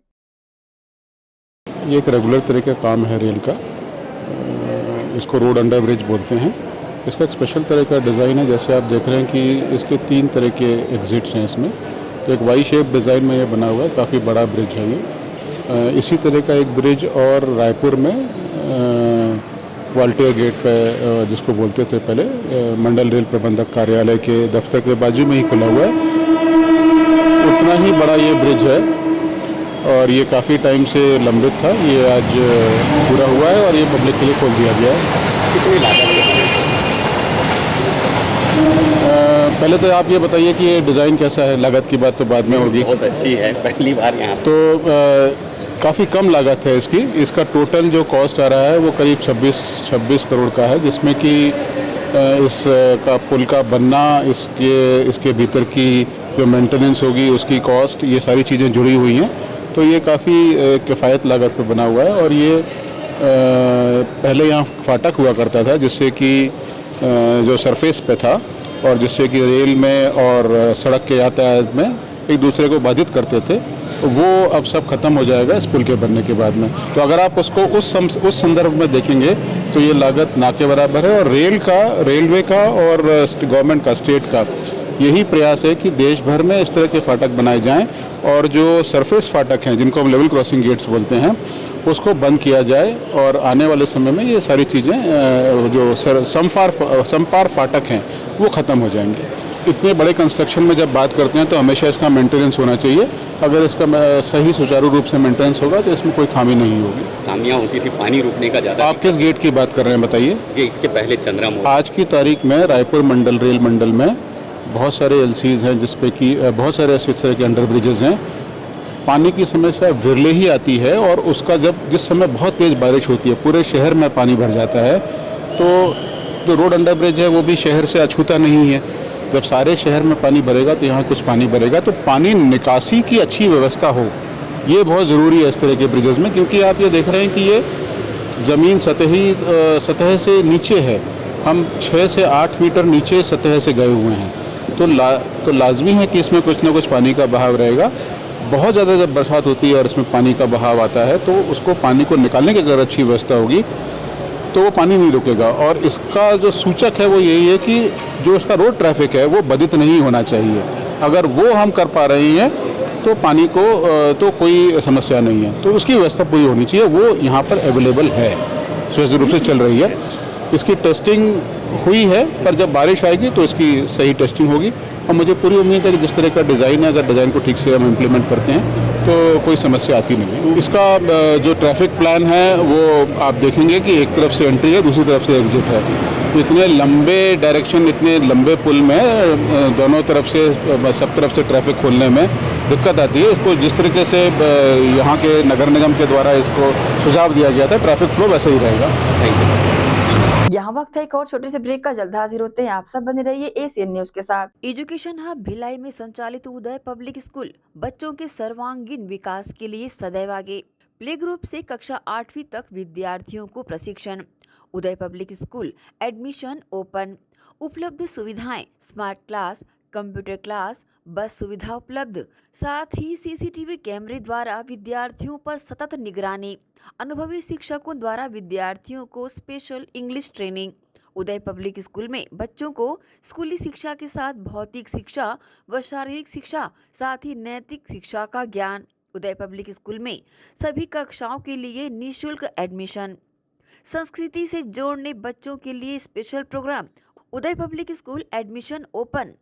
ये एक रेगुलर तरह का काम है रेल का, इसको रोड अंडर ब्रिज बोलते हैं। इसका एक स्पेशल तरह का डिज़ाइन है। जैसे आप देख रहे हैं कि इसके 3 तरह के एग्जिट्स हैं इसमें। तो एक वाई शेप डिज़ाइन में ये बना हुआ है, काफ़ी बड़ा ब्रिज है ये। इसी तरह का एक ब्रिज और रायपुर में वाल्टियर गेट पे, जिसको बोलते थे पहले, मंडल रेल प्रबंधक कार्यालय के दफ्तर के बाजू में ही खुला हुआ है। उतना ही बड़ा ये ब्रिज है और ये काफ़ी टाइम से लंबित था। ये आज पूरा हुआ है और ये पब्लिक के लिए खोल दिया गया है। कितनी लागत है? पहले तो आप ये बताइए कि ये डिज़ाइन कैसा है। लागत की बात तो बाद में होगी। बहुत अच्छी है, पहली बार यहाँ तो काफ़ी कम लागत है इसकी। इसका टोटल जो कॉस्ट आ रहा है वो करीब 26 करोड़ का है, जिसमें कि इस का पुल का बनना, इसके भीतर की जो मेंटेनेंस होगी उसकी कॉस्ट, ये सारी चीज़ें जुड़ी हुई हैं। तो ये काफ़ी किफ़ायत लागत पे बना हुआ है। और ये पहले यहाँ फाटक हुआ करता था, जिससे कि जो सरफेस पे था और जिससे कि रेल में और सड़क के यातायात में एक दूसरे को बाधित करते थे, वो अब सब खत्म हो जाएगा इस पुल के बनने के बाद में। तो अगर आप उसको उस संदर्भ में देखेंगे तो ये लागत ना के बराबर है। और रेलवे का और गवर्नमेंट का, स्टेट का यही प्रयास है कि देश भर में इस तरह के फाटक बनाए जाएं और जो सरफेस फाटक हैं, जिनको हम लेवल क्रॉसिंग गेट्स बोलते हैं, उसको बंद किया जाए। और आने वाले समय में ये सारी चीज़ें जो समपार फाटक हैं वो ख़त्म हो जाएंगे। इतने बड़े कंस्ट्रक्शन में जब बात करते हैं तो हमेशा इसका मेंटेनेंस होना चाहिए। अगर इसका सही सुचारू रूप से मेंटेनेंस होगा तो इसमें कोई खामी नहीं होगी। खामियां होती थी, पानी रुकने का ज़्यादा। आप किस गेट की बात कर रहे हैं बताइए? ये इसके पहले चंद्रा मोड़। आज की तारीख में रायपुर मंडल रेल मंडल में बहुत सारे एलसीज हैं, जिसपे कि बहुत सारे ऐसे तरह के अंडर ब्रिजेज़ हैं। पानी की समस्या विरले ही आती है और उसका जिस समय बहुत तेज़ बारिश होती है, पूरे शहर में पानी भर जाता है। तो जो रोड अंडर ब्रिज है वो भी शहर से अछूता नहीं है। जब सारे शहर में पानी भरेगा तो यहाँ कुछ पानी भरेगा, तो पानी निकासी की अच्छी व्यवस्था हो, ये बहुत ज़रूरी है इस तरह के ब्रिजेज़ में। क्योंकि आप ये देख रहे हैं कि ये ज़मीन सतह से नीचे है। हम 6 से 8 मीटर नीचे सतह से गए हुए हैं। तो लाजमी है कि इसमें कुछ ना कुछ पानी का बहाव रहेगा। बहुत ज़्यादा जब बरसात होती है और इसमें पानी का बहाव आता है तो उसको पानी को निकालने की अगर अच्छी व्यवस्था होगी तो वो पानी नहीं रुकेगा। और इसका जो सूचक है वो यही है कि जो इसका रोड ट्रैफिक है वो बाधित नहीं होना चाहिए। अगर वो हम कर पा रहे हैं तो पानी को तो कोई समस्या नहीं है। तो उसकी व्यवस्था पूरी होनी चाहिए। वो यहाँ पर अवेलेबल है, सुचारू रूप से चल रही है। इसकी टेस्टिंग हुई है, पर जब बारिश आएगी तो इसकी सही टेस्टिंग होगी। और मुझे पूरी उम्मीद है कि जिस तरह का डिज़ाइन है, अगर डिज़ाइन को ठीक से हम इम्प्लीमेंट करते हैं तो कोई समस्या आती नहीं है। इसका जो ट्रैफिक प्लान है वो आप देखेंगे कि एक तरफ से एंट्री है, दूसरी तरफ से एग्जिट है। इतने लंबे डायरेक्शन, इतने लंबे पुल में दोनों तरफ से, सब तरफ से ट्रैफिक खोलने में दिक्कत आती है। इसको जिस तरीके से यहाँ के नगर निगम के द्वारा इसको सुझाव दिया गया था, ट्रैफिक फ्लो वैसे ही रहेगा। यहाँ वक्त है एक और छोटे से ब्रेक का। जल्द हाजिर होते हैं, आप सब बने रहिए एसीएन न्यूज के साथ। एजुकेशन हब भिलाई में संचालित उदय पब्लिक स्कूल बच्चों के सर्वांगीण विकास के लिए सदैव आगे। प्ले ग्रुप से कक्षा 8वीं तक विद्यार्थियों को प्रशिक्षण। उदय पब्लिक स्कूल एडमिशन ओपन। उपलब्ध सुविधाएं स्मार्ट क्लास, कंप्यूटर क्लास, बस सुविधा उपलब्ध, साथ ही सीसीटीवी कैमरे द्वारा विद्यार्थियों पर सतत निगरानी। अनुभवी शिक्षकों द्वारा विद्यार्थियों को स्पेशल इंग्लिश ट्रेनिंग। उदय पब्लिक स्कूल में बच्चों को स्कूली शिक्षा के साथ भौतिक शिक्षा व शारीरिक शिक्षा, साथ ही नैतिक शिक्षा का ज्ञान। उदय पब्लिक स्कूल में सभी कक्षाओं के लिए निःशुल्क एडमिशन। संस्कृति से जोड़ने बच्चों के लिए स्पेशल प्रोग्राम। उदय पब्लिक स्कूल एडमिशन ओपन।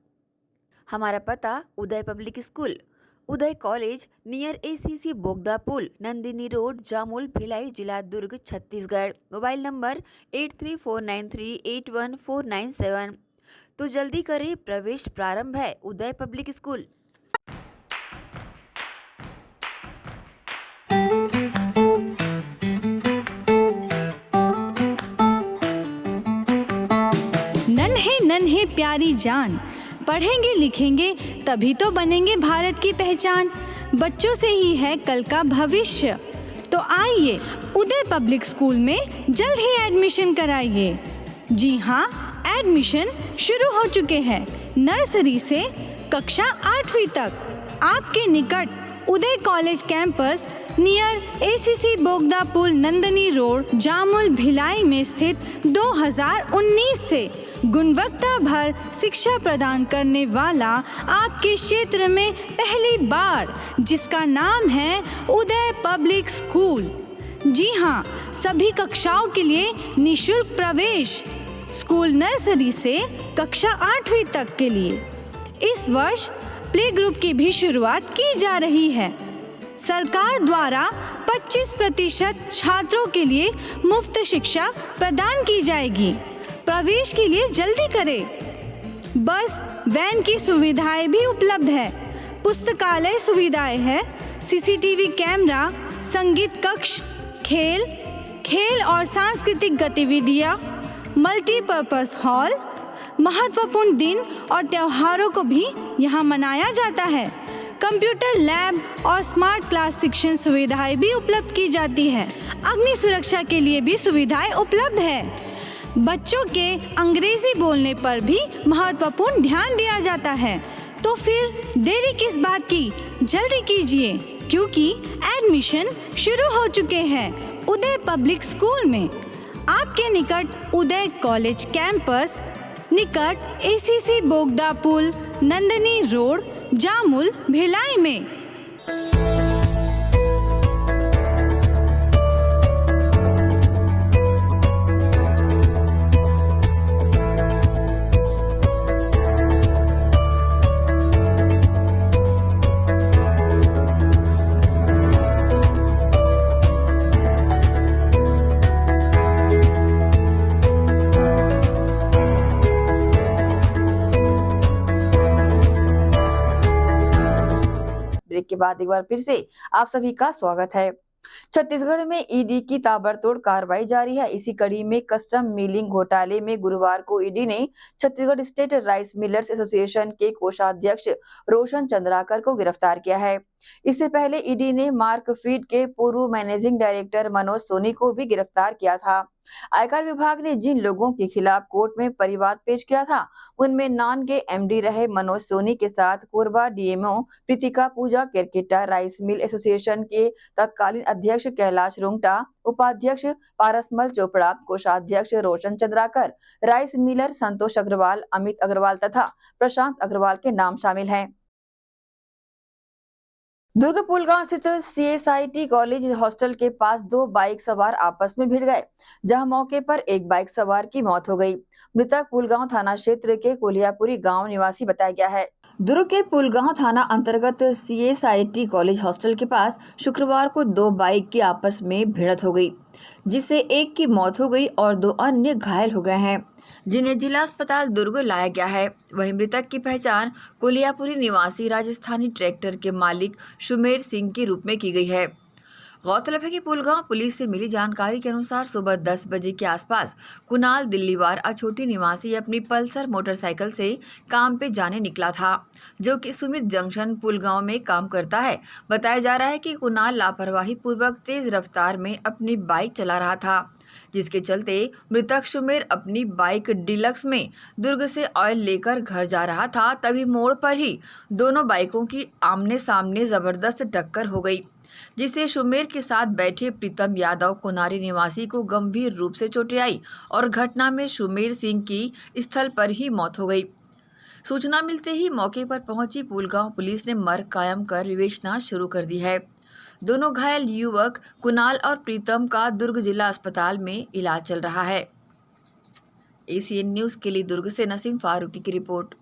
हमारा पता उदय पब्लिक स्कूल, उदय कॉलेज नियर एसीसी बोगदा पुल, नंदिनी रोड, जामुल, भिलाई, जिला दुर्ग, छत्तीसगढ़। Mobile number 8349381497। तो जल्दी करें, प्रवेश प्रारंभ है। उदय पब्लिक स्कूल। प्यारी जान। पढ़ेंगे लिखेंगे तभी तो बनेंगे भारत की पहचान। बच्चों से ही है कल का भविष्य, तो आइए उदय पब्लिक स्कूल में जल्द ही एडमिशन कराइए। जी हाँ, एडमिशन शुरू हो चुके हैं नर्सरी से कक्षा 8वीं तक। आपके निकट उदय कॉलेज कैंपस नियर एसीसी बोगदा पुल नंदनी रोड जामुल भिलाई में स्थित 2019 से गुणवत्ता भर शिक्षा प्रदान करने वाला आपके क्षेत्र में पहली बार, जिसका नाम है उदय पब्लिक स्कूल। जी हाँ, सभी कक्षाओं के लिए निःशुल्क प्रवेश। स्कूल नर्सरी से कक्षा 8वीं तक के लिए इस वर्ष प्ले ग्रुप की भी शुरुआत की जा रही है। सरकार द्वारा 25% छात्रों के लिए मुफ्त शिक्षा प्रदान की जाएगी। प्रवेश के लिए जल्दी करें। बस वैन की सुविधाएं भी उपलब्ध है। पुस्तकालय सुविधाएं है, सीसीटीवी कैमरा, संगीत कक्ष, खेल और सांस्कृतिक गतिविधियां, मल्टीपर्पज हॉल। महत्वपूर्ण दिन और त्योहारों को भी यहाँ मनाया जाता है। कंप्यूटर लैब और स्मार्ट क्लास शिक्षण सुविधाएं भी उपलब्ध की जाती है। अग्नि सुरक्षा के लिए भी सुविधाएं उपलब्ध है। बच्चों के अंग्रेजी बोलने पर भी महत्वपूर्ण ध्यान दिया जाता है। तो फिर देरी किस बात की, जल्दी कीजिए, क्योंकि एडमिशन शुरू हो चुके हैं उदय पब्लिक स्कूल में। आपके निकट उदय कॉलेज कैंपस निकट एसीसी बोगदा पुल नंदनी रोड जामुल भिलाई में। ब्रेक के बाद एक बार फिर से आप सभी का स्वागत है। छत्तीसगढ़ में ईडी की ताबड़तोड़ कार्रवाई जारी है। इसी कड़ी में कस्टम मिलिंग घोटाले में गुरुवार को ईडी ने Chhattisgarh state rice millers association के कोषाध्यक्ष रोशन चंद्राकर को गिरफ्तार किया है। इससे पहले ईडी ने मार्क फीड के पूर्व मैनेजिंग डायरेक्टर मनोज सोनी को भी गिरफ्तार किया था। आयकर विभाग ने जिन लोगों के खिलाफ कोर्ट में परिवाद पेश किया था, उनमें नान के एमडी रहे मनोज सोनी के साथ कोरबा डीएमओ प्रीतिका पूजा, केरकेटा राइस मिल एसोसिएशन के तत्कालीन अध्यक्ष कैलाश रुंगटा, उपाध्यक्ष पारसमल चोपड़ा, कोषाध्यक्ष रोशन चंद्राकर, राइस मिलर संतोष अग्रवाल, अमित अग्रवाल तथा प्रशांत अग्रवाल के नाम शामिल हैं। दुर्ग पुलगांव स्थित सीएसआईटी कॉलेज हॉस्टल के पास दो बाइक सवार आपस में भिड़ गए, जहां मौके पर एक बाइक सवार की मौत हो गई। मृतक पुलगांव थाना क्षेत्र के कोलियापुरी गांव निवासी बताया गया है। दुर्ग के पुलगांव थाना अंतर्गत सीएसआईटी कॉलेज हॉस्टल के पास शुक्रवार को दो बाइक की आपस में भिड़ंत हो गई, जिससे एक की मौत हो गई और दो अन्य घायल हो गए हैं, जिन्हें जिला अस्पताल दुर्ग लाया गया है। वहीं मृतक की पहचान कोलियापुरी निवासी राजस्थानी ट्रैक्टर के मालिक सुमेर सिंह के रूप में की गई है। गौरतलब है कि पुलगांव पुलिस से मिली जानकारी के अनुसार सुबह 10 बजे के आसपास कुणाल दिल्लीवार अछोटी निवासी अपनी पल्सर मोटरसाइकिल से काम पे जाने निकला था, जो कि सुमित जंक्शन पुलगांव में काम करता है। बताया जा रहा है कि कुणाल लापरवाही पूर्वक तेज रफ्तार में अपनी बाइक चला रहा था, जिसके चलते मृतक सुमेर अपनी बाइक डिलक्स में दुर्ग से ऑयल लेकर घर जा रहा था। तभी मोड़ पर ही दोनों बाइकों की आमने सामने जबरदस्त टक्कर हो गई, जिससे सुमेर के साथ बैठे प्रीतम यादव कोनारी निवासी को गंभीर रूप से चोटें आई और घटना में सुमेर सिंह की स्थल पर ही मौत हो गई। सूचना मिलते ही मौके पर पहुंची पुलगांव पुलिस ने मर्ग कायम कर विवेचना शुरू कर दी है। दोनों घायल युवक कुणाल और प्रीतम का दुर्ग जिला अस्पताल में इलाज चल रहा है। एसीएन न्यूज के लिए दुर्ग से नसीम फारूकी की रिपोर्ट।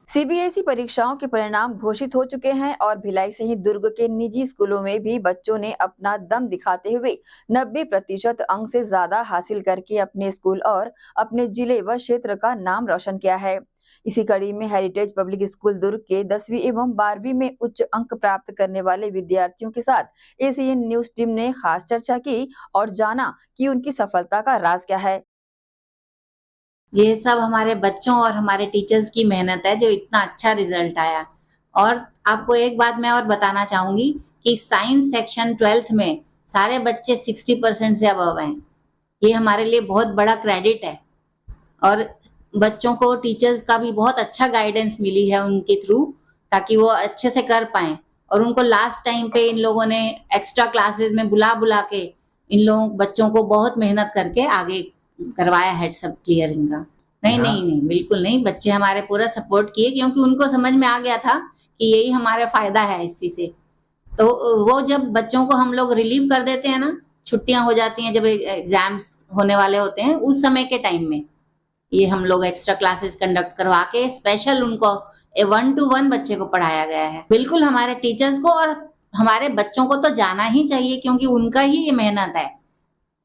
सीबीएसई परीक्षाओं के परिणाम घोषित हो चुके हैं और भिलाई सहित दुर्ग के निजी स्कूलों में भी बच्चों ने अपना दम दिखाते हुए 90% अंक से ज्यादा हासिल करके अपने स्कूल और अपने जिले व क्षेत्र का नाम रोशन किया है। इसी कड़ी में हेरिटेज पब्लिक स्कूल दुर्ग के 10वीं एवं 12वीं में उच्च अंक प्राप्त करने वाले विद्यार्थियों के साथ एसीएन न्यूज टीम ने खास चर्चा की और जाना कि उनकी सफलता का राज क्या है। ये सब हमारे बच्चों और हमारे टीचर्स की मेहनत है जो इतना अच्छा रिजल्ट आया। और आपको एक बात मैं और बताना चाहूंगी कि साइंस सेक्शन 12th में सारे बच्चे 60% से अबव हैं। ये हमारे लिए बहुत बड़ा क्रेडिट है और बच्चों को टीचर्स का भी बहुत अच्छा गाइडेंस मिली है उनके थ्रू, ताकि वो अच्छे से कर पाएं। और उनको लास्ट टाइम पे इन लोगों ने एक्स्ट्रा क्लासेस में बुला के इन लोगों बच्चों को बहुत मेहनत करके आगे करवाया है सब क्लियर इनका। नहीं, बिल्कुल नहीं। बच्चे हमारे पूरा सपोर्ट किए क्योंकि उनको समझ में आ गया था कि यही हमारा फायदा है इसी से। तो वो जब बच्चों को हम लोग रिलीव कर देते हैं ना, छुट्टियां हो जाती हैं जब एग्जाम्स होने वाले होते हैं, उस समय के टाइम में ये हम लोग एक्स्ट्रा क्लासेस कंडक्ट करवा के स्पेशल उनको 1-to-1 बच्चे को पढ़ाया गया है। बिल्कुल हमारे टीचर्स को और हमारे बच्चों को तो जाना ही चाहिए क्योंकि उनका ही ये मेहनत है।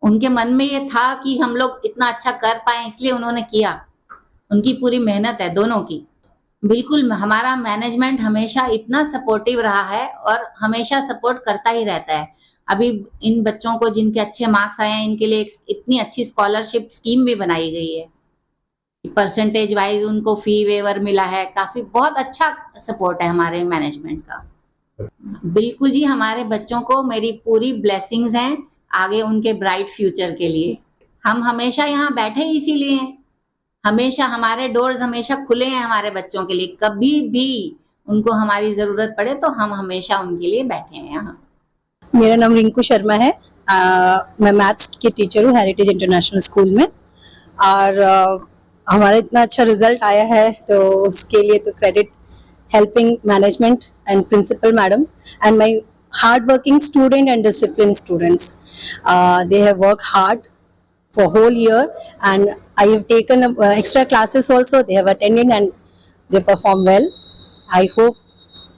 उनके मन में ये था कि हम लोग इतना अच्छा कर पाए, इसलिए उन्होंने किया। उनकी पूरी मेहनत है दोनों की। बिल्कुल हमारा मैनेजमेंट हमेशा इतना सपोर्टिव रहा है और हमेशा सपोर्ट करता ही रहता है। अभी इन बच्चों को जिनके अच्छे मार्क्स आए हैं, इनके लिए इतनी अच्छी स्कॉलरशिप स्कीम भी बनाई गई है। परसेंटेज वाइज उनको फी वेवर मिला है। काफी बहुत अच्छा सपोर्ट है हमारे मैनेजमेंट का। बिल्कुल जी, हमारे बच्चों को मेरी पूरी ब्लेसिंग्स हैं आगे उनके ब्राइट फ्यूचर के लिए। हम हमेशा यहाँ बैठे इसीलिए हैं। हमेशा हमारे डोर्स हमेशा खुले हैं हमारे बच्चों के लिए। कभी भी उनको हमारी जरूरत पड़े तो हम हमेशा उनके लिए बैठे हैं यहाँ। मेरा नाम रिंकू शर्मा है। मैं मैथ्स की टीचर हूँ हेरिटेज इंटरनेशनल स्कूल में। और हमारा इतना अच्छा रिजल्ट आया है तो उसके लिए तो credit helping management and principal madam and my hard-working student and disciplined students. They have worked hard for whole year and I have taken extra classes also. They have attended and they perform well. I hope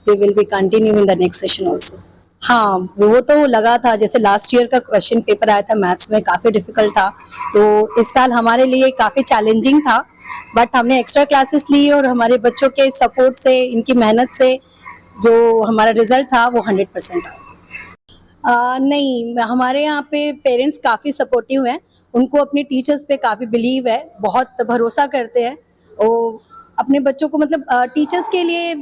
they will be continuing in the next session also. हाँ, वो तो लगा था। जैसे last year का question paper आया था maths में, काफ़ी डिफिकल्ट था, तो इस साल हमारे लिए काफ़ी चैलेंजिंग था, बट हमने एक्स्ट्रा क्लासेस ली और हमारे बच्चों के सपोर्ट से, इनकी मेहनत से जो हमारा रिजल्ट था वो 100% आया। नहीं, हमारे यहाँ पे पेरेंट्स काफ़ी सपोर्टिव हैं, उनको अपने टीचर्स पे काफ़ी बिलीव है, बहुत भरोसा करते हैं। और अपने बच्चों को मतलब टीचर्स के लिए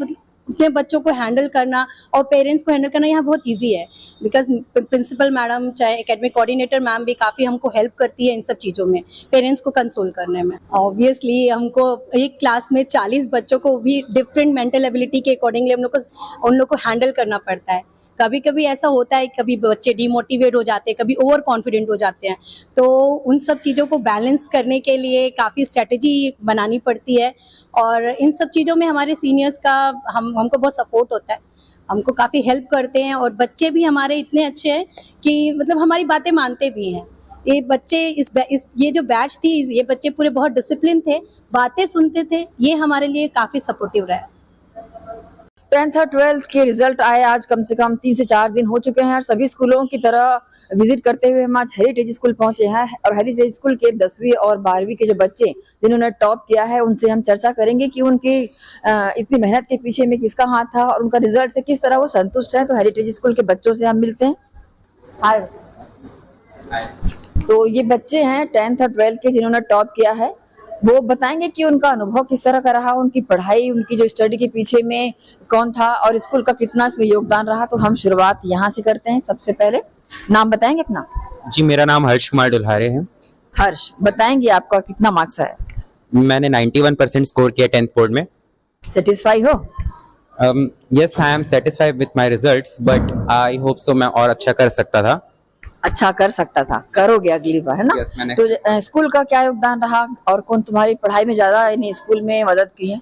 अपने बच्चों को हैंडल करना और पेरेंट्स को हैंडल करना यहाँ बहुत इजी है, बिकॉज प्रिंसिपल मैडम चाहे एकेडमिक कोऑर्डिनेटर मैम भी काफ़ी हमको हेल्प करती है इन सब चीज़ों में, पेरेंट्स को कंसोल करने में। ऑब्वियसली हमको एक क्लास में 40 बच्चों को भी डिफरेंट मेंटल एबिलिटी के अकॉर्डिंगली उन लोग को हैंडल करना पड़ता है। कभी कभी ऐसा होता है, कभी बच्चे डिमोटिवेट हो जाते हैं, कभी ओवर कॉन्फिडेंट हो जाते हैं, तो उन सब चीज़ों को बैलेंस करने के लिए काफ़ी स्ट्रेटजी बनानी पड़ती है। और इन सब चीज़ों में हमारे सीनियर्स का हमको बहुत सपोर्ट होता है, हमको काफ़ी हेल्प करते हैं। और बच्चे भी हमारे इतने अच्छे हैं कि मतलब हमारी बातें मानते भी हैं। ये बच्चे ये जो बैच थी, ये बच्चे पूरे बहुत डिसिप्लिन थे, बातें सुनते थे, ये हमारे लिए काफ़ी सपोर्टिव रहा। 10th और 12th के रिजल्ट आए आज कम से कम 3 से 4 दिन हो चुके हैं और सभी स्कूलों की तरह विजिट करते हुए हम आज हेरिटेज स्कूल पहुंचे हैं। और हेरिटेज स्कूल के 10वीं और 12वीं के जो बच्चे जिन्होंने टॉप किया है, उनसे हम चर्चा करेंगे कि उनकी इतनी मेहनत के पीछे में किसका हाथ था और उनका रिजल्ट से किस तरह वो संतुष्ट है। तो हेरिटेज स्कूल के बच्चों से हम मिलते हैं। हाय, तो ये बच्चे हैं 10th और 12th के जिन्होंने टॉप किया है, वो बताएंगे कि उनका अनुभव किस तरह का रहा, उनकी पढ़ाई, उनकी जो स्टडी के पीछे में कौन था और स्कूल का कितना इसमें योगदान रहा। तो हम शुरुआत यहाँ से करते हैं। सबसे पहले नाम बताएंगे अपना? जी, मेरा नाम हर्ष कुमार डुल्हारे है। हर्ष, बताएंगे आपका कितना मार्क्स है? मैंने 91% स्कोर किया 10th बोर्ड में। सेटिस्फाई हो? Yes, I am satisfied with my results, but I hope so मैं और अच्छा कर सकता था। अच्छा कर सकता था, करोगे अगली बार, है ना? yes, तो स्कूल का क्या योगदान रहा और कौन तुम्हारी पढ़ाई में ज्यादा स्कूल में मदद की है?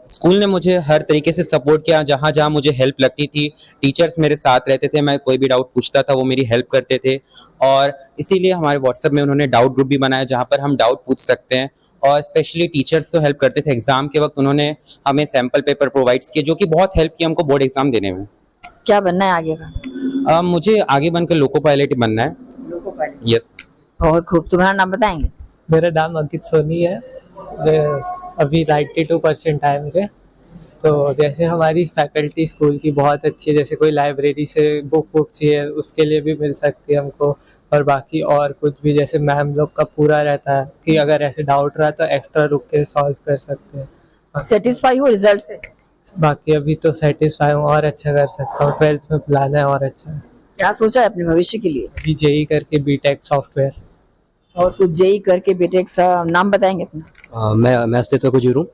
स्कूल ने मुझे हर तरीके से सपोर्ट किया। जहाँ जहाँ मुझे हेल्प लगती थी, टीचर्स मेरे साथ रहते थे, मैं कोई भी डाउट पूछता था वो मेरी हेल्प करते थे। और इसीलिए हमारे व्हाट्सएप में उन्होंने डाउट ग्रुप भी बनाया जहाँ पर हम डाउट पूछ सकते हैं। और स्पेशली टीचर्स तो हेल्प करते थे। एग्जाम के वक्त उन्होंने हमें सैम्पल पेपर प्रोवाइड्स किए, जो कि बहुत हेल्प किया हमको बोर्ड एग्जाम देने में। क्या बनना है आगे का? मुझे आगे बनकर लोको पायलट बनना है। Loco pilot? यस। बहुत खूब। तुम्हारा नाम बताएंगे? मेरा नाम अंकित सोनी है। अभी 92% आए मेरे। तो जैसे हमारी फैकल्टी स्कूल की बहुत अच्छी है, जैसे कोई लाइब्रेरी से बुक चाहिए उसके लिए भी मिल सकती है हमको। और बाकी और कुछ भी जैसे मैम लोग का पूरा रहता है कि अगर ऐसे डाउट रहा तो एक्स्ट्रा रुक के सॉल्व कर सकते हैं। सेटिस्फाई हो रिजल्ट से? बाकी अभी तो सेटिस्फाई हूँ, और अच्छा कर सकता हूँ। 12th में प्लान है और अच्छा। क्या सोचा है अपने भविष्य के लिए? अभी जेई करके बीटेक सॉफ्टवेयर। और कुछ जेई करके बीटेक नाम बताएंगे अपना? मैं अस्तित्व को जुड़ूं।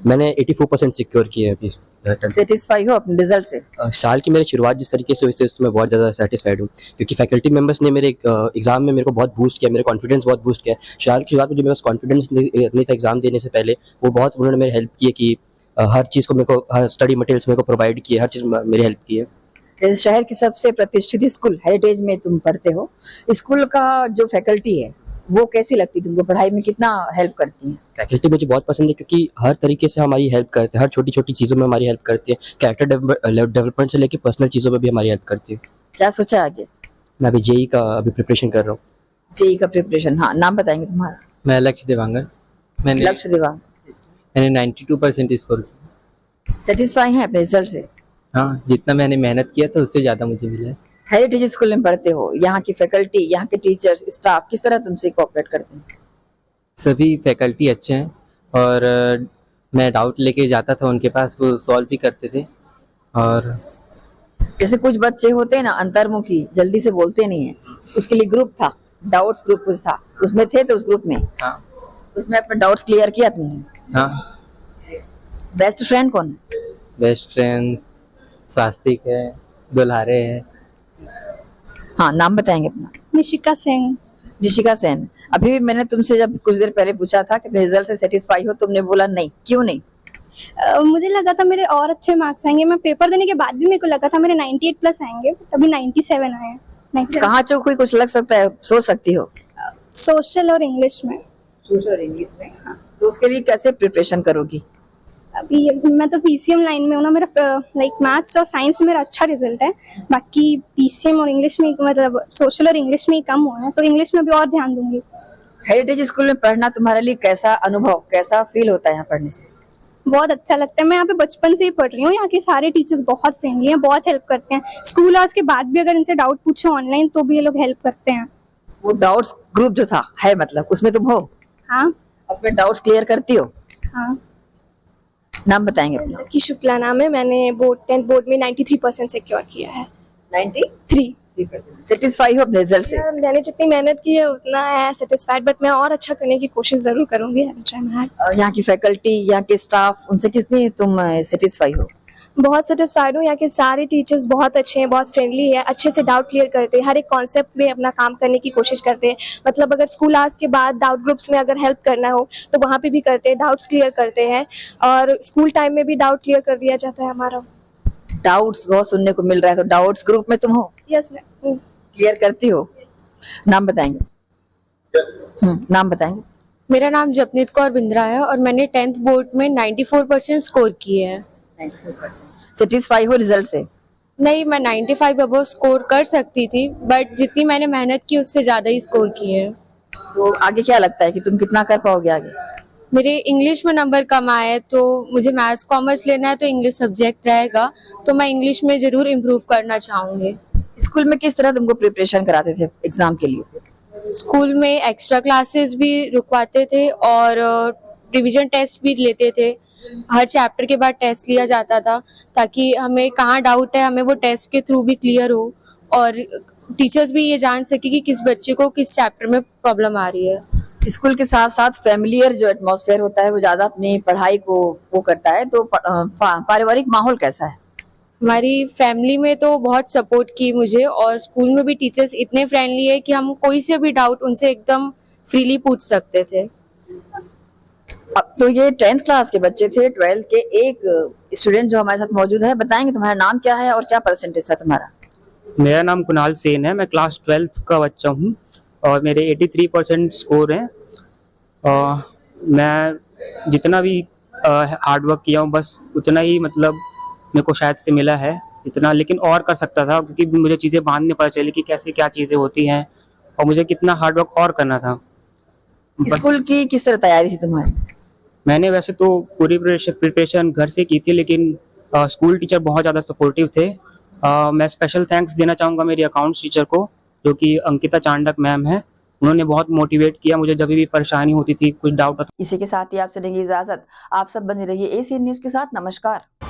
मैंने 84% सिक्योर किए हैं अभी। सेटिस्फाई हो अपने रिजल्ट से? साल की मेरी शुरुआत जिस तरीके से हुई थी उसमें बहुत ज़्यादा सेटिस्फाइड हूँ, क्योंकि फैकल्टी मेंबर्स ने मेरे एग्जाम में मेरे को बहुत बूस्ट किया, मेरे कॉन्फिडेंस बहुत बूस्ट किया। साल की शुरुआत में जो मेरे पास कॉन्फिडेंस नहीं था एग्जाम देने से पहले, वो बहुत उन्होंने मेरी हेल्प की है कि हर चीज़ को मेरे को, हर स्टडी मटेरियल्स मेरे को प्रोवाइड किए, हर चीज़ मेरी हेल्प की है। जैसे शहर की सबसे प्रतिष्ठित स्कूल हेरिटेज में तुम पढ़ते हो, स्कूल का जो फैकल्टी है वो कैसी लगती तुमको? पढ़ाई में कितना हेल्प करती है? फैकल्टी मुझे बहुत पसंद है, क्योंकि हर तरीके से हमारी हेल्प करते हैं, हर छोटी छोटी चीज़ों में हमारी हेल्प करती है। कैरेक्टर डेवलपमेंट से लेकर पर्सनल चीज़ों में भी हमारी हेल्प करती है। क्या सोचा आगे? मैं अभी जेई का प्रिपरेशन कर रहा हूँ। जेई का प्रिपरेशन, हाँ नाम बताएंगे तुम्हारा? मैं लक्ष्य देवांगन। लक्ष्य देवांगन। मैंने 92% स्कोर किया। सेटिस्फाई है अपने रिजल्ट से? हाँ, जितना मैंने मेहनत किया था उससे ज़्यादा मुझे मिला है। हेरिटेज स्कूल में पढ़ते हो, यहाँ की फैकल्टी, यहाँ के टीचर्स, स्टाफ किस तरह तुमसे कोऑपरेट करते हैं? सभी फैकल्टी अच्छे हैं, और मैं डाउट लेके जाता था उनके पास, वो सॉल्व भी करते थे। और जैसे कुछ बच्चे होते हैं ना अंतर्मुखी, जल्दी से बोलते नहीं है, उसके लिए ग्रुप था, डाउट्स ग्रुप कुछ था, उसमें थे तो उस ग्रुप में? हाँ। उसमें अपने डाउट्स क्लियर किया तुमने? हाँ। बेस्ट फ्रेंड कौन है? बेस्ट फ्रेंड स्वास्तिक है, दुल्हारे है। हाँ नाम बताएंगे अपना? निशिका सेन। निशिका सेन। अभी भी मैंने तुमसे जब कुछ देर पहले पूछा था कि रिजल्ट से सेटिस्फाई हो, तुमने बोला नहीं, क्यों नहीं? मुझे लगा था मेरे और अच्छे मार्क्स आएंगे। मैं पेपर देने के बाद भी मेरे को लगा था मेरे 98 प्लस आएंगे, अभी 97 आए हैं। कहाँ चूक हुई कुछ लग सकता है, सोच सकती हो? सोशल और इंग्लिश में। सोशल और इंग्लिश में, हाँ। तो उसके लिए कैसे प्रिपरेशन करोगी? अभी मैं तो पीसीएम लाइन में हूँ ना, मेरा लाइक मैथ्स और साइंस में मेरा अच्छा रिजल्ट है, बाकी पीसीएम और इंग्लिश में, मतलब सोशल और इंग्लिश में ही कम हुआ है, तो इंग्लिश में भी और ध्यान दूंगी। हेरिटेज स्कूल में पढ़ना तुम्हारे लिए कैसा अनुभव, कैसा फील होता है यहाँ पढ़ने से? बहुत अच्छा लगता है। मैं यहाँ पे बचपन से ही पढ़ रही हूँ। यहाँ के सारे टीचर्स बहुत फ्रेंडली हैं, बहुत हेल्प करते हैं। स्कूल आवर्स के बाद भी अगर इनसे डाउट पूछे ऑनलाइन तो भी ये लोग हेल्प करते हैं। वो डाउट्स ग्रुप जो था है, मतलब उसमें तुम हो? हाँ। अपने डाउट्स क्लियर करती हो? हाँ। नाम बताएंगे अपना? लकी शुक्ला नाम है। मैंने 10th बोर्ड में 93% सिक्योर किया है। 93%? सेटिस्फाई हो अपने रिजल्ट से? मैंने जितनी मेहनत की है उतना है सेटिस्फाइड, बट मैं और अच्छा करने की कोशिश जरूर करूंगी। यहाँ की फैकल्टी, यहाँ के स्टाफ, उनसे कितनी तुम सेटिस्फाई हो? बहुत सेटिस्फाइड हूँ। यहाँ के सारे टीचर्स बहुत अच्छे हैं, बहुत फ्रेंडली है, अच्छे से डाउट क्लियर करते हैं, हर एक कॉन्सेप्ट में अपना काम करने की कोशिश करते हैं। मतलब अगर स्कूल आवर्स के बाद डाउट ग्रुप्स में अगर हेल्प करना हो तो वहाँ पे भी करते हैं, डाउट्स क्लियर करते हैं, और स्कूल टाइम में भी डाउट क्लियर कर दिया जाता है हमारा। डाउट्स बहुत सुनने को मिल रहा है, तो डाउट्स ग्रुप में तुम हो? Yes ma'am. क्लियर करती हो? नाम बताएंगे? नाम बताएंगे? मेरा नाम जपनीत कौर बिंद्रा है और मैंने 10th बोर्ड में 94% स्कोर किए हैं। सेटिस्फाई हो रिजल्ट से? नहीं, मैं 95 अबव स्कोर कर सकती थी, बट जितनी मैंने मेहनत की उससे ज्यादा ही स्कोर किए हैं। तो आगे क्या लगता है कि तुम कितना कर पाओगे आगे? मेरे इंग्लिश में नंबर कम आए, तो मुझे मैथ्स कॉमर्स लेना है, तो इंग्लिश सब्जेक्ट रहेगा, तो मैं इंग्लिश में जरूर इम्प्रूव करना चाहूंगी। स्कूल में किस तरह तुमको प्रिपरेशन कराते थे एग्जाम के लिए? स्कूल में एक्स्ट्रा क्लासेस भी रुकवाते थे और रिवीजन टेस्ट भी लेते थे। हर चैप्टर के बाद टेस्ट लिया जाता था, ताकि हमें कहाँ डाउट है हमें वो टेस्ट के थ्रू भी क्लियर हो, और टीचर्स भी ये जान सके कि किस बच्चे को किस चैप्टर में प्रॉब्लम आ रही है। स्कूल के साथ साथ फैमिलियर जो एटमॉस्फेयर होता है वो ज्यादा अपनी पढ़ाई को वो करता है, तो पारिवारिक माहौल कैसा है? हमारी फैमिली में तो बहुत सपोर्ट की मुझे, और स्कूल में भी टीचर्स इतने फ्रेंडली है कि हम कोई से भी डाउट उनसे एकदम फ्रीली पूछ सकते थे। अब तो ये 10th क्लास के बच्चे थे, 12th के एक स्टूडेंट जो हमारे साथ मौजूद है, बताएंगे तुम्हारा नाम क्या है और क्या परसेंटेज था तुम्हारा? मेरा नाम कुणाल सेन है, मैं क्लास 12th का बच्चा हूँ और मेरे 83% स्कोर हैं। मैं जितना भी हार्ड वर्क किया हूँ बस उतना ही मतलब मेरे को शायद से मिला है इतना, लेकिन और कर सकता था, क्योंकि मुझे चीज़ें बाद में पता चली कि कैसे क्या चीज़ें होती हैं और मुझे कितना हार्ड वर्क और करना था। स्कूल की किस तरह तैयारी थी तुम्हारी? मैंने वैसे तो पूरी प्रिपरेशन घर से की थी, लेकिन स्कूल टीचर बहुत ज़्यादा सपोर्टिव थे। मैं स्पेशल थैंक्स देना चाहूँगा मेरी अकाउंट्स टीचर को, जो कि अंकिता चांडक मैम है। उन्होंने बहुत मोटिवेट किया मुझे, जब भी परेशानी होती थी, कुछ डाउट। इसी के साथ ही आप से देंगे इजाजत। आप सब बने रहिए एसीएन न्यूज के साथ। नमस्कार।